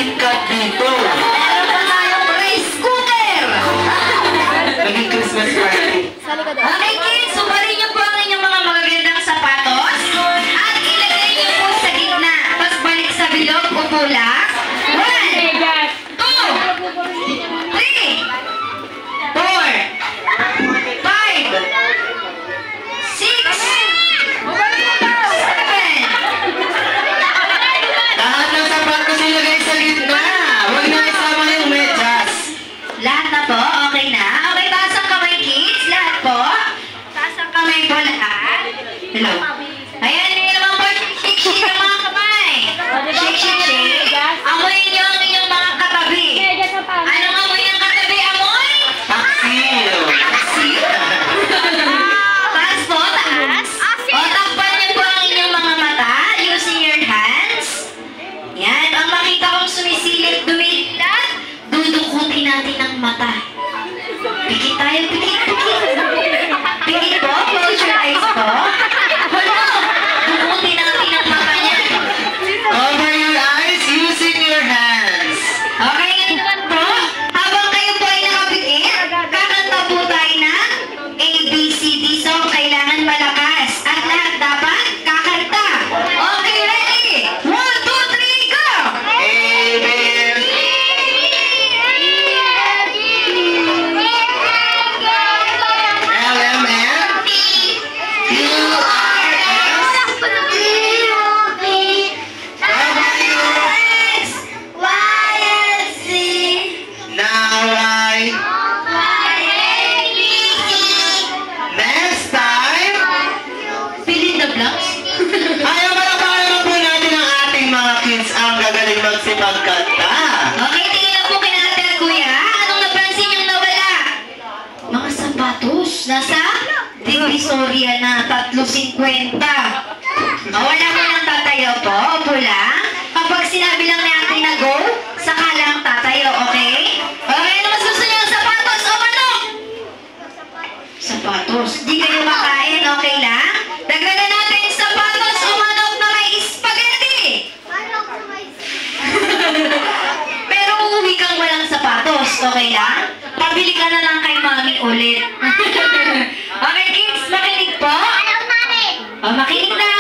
KitKat dito. Meron pa tayong rice cooker. Naging Christmas party. Okay kids, subarin niyo po ang inyong mga magagandang sapatos at ilagay niyo po sa gitna. Tapos balik sa bilog, upo lang. 1, 2, 3, 4, 5, 6, 7. Lahat ng sapatos ilagay sa gitna. Huwag na isama yung medyas. Lahat na po? Okay na? Okay, taas ang kamay kids. Lahat po? Taas ang kamay po lahat. Hello? Ayan, hindi naman po shake-shake ang mga kamay. Shake-shake. Amoy niyo ang inyong mga katabi. Anong amoy ng katabi? Amoy? Taksil. Taksil. Taas po, taas. O, takpan niyo po ang inyong mga mata using your hands. Yan, ang makita kong sumisilip, dumilat, dudukutin natin ang mata. Pikit tayo, pikit, pikit. Pikit po, close your eyes po. Hala, dudukutin natin ang mata niya. Cover your eyes using your hands. Okay, ngayon naman po, habang kayo po ay nakapikit, kakanta po tayo ng ABCD song, kailangan malakas. At lahat dapat kakanta. Okay, ready? 1, 2, 3, go! Now I... Next time... Fill in the blanks. Ayaw malakalan po natin ang ating mga kids ang gagaling magsipagkanta. Okay, tingin lang po kina ate at kuya. Anong napansin yung nawala? Mga sapatos. Nasa Divisoria na 3.50. Wala mo lang tatayo po. Opo lang. Kapag sinabi lang natin na go, saka lang tatayo, okay? Okay, ano mas gusto niyo? Sapatos o manok? Sapatos. Di kayo makain, okay lang? Dagdagan natin sapatos o manok na may spaghetti. Pero uuwi kang walang sapatos, okay lang? Pabili ka na lang kay mami ulit. Okay kids, makinig po? O, makinig na.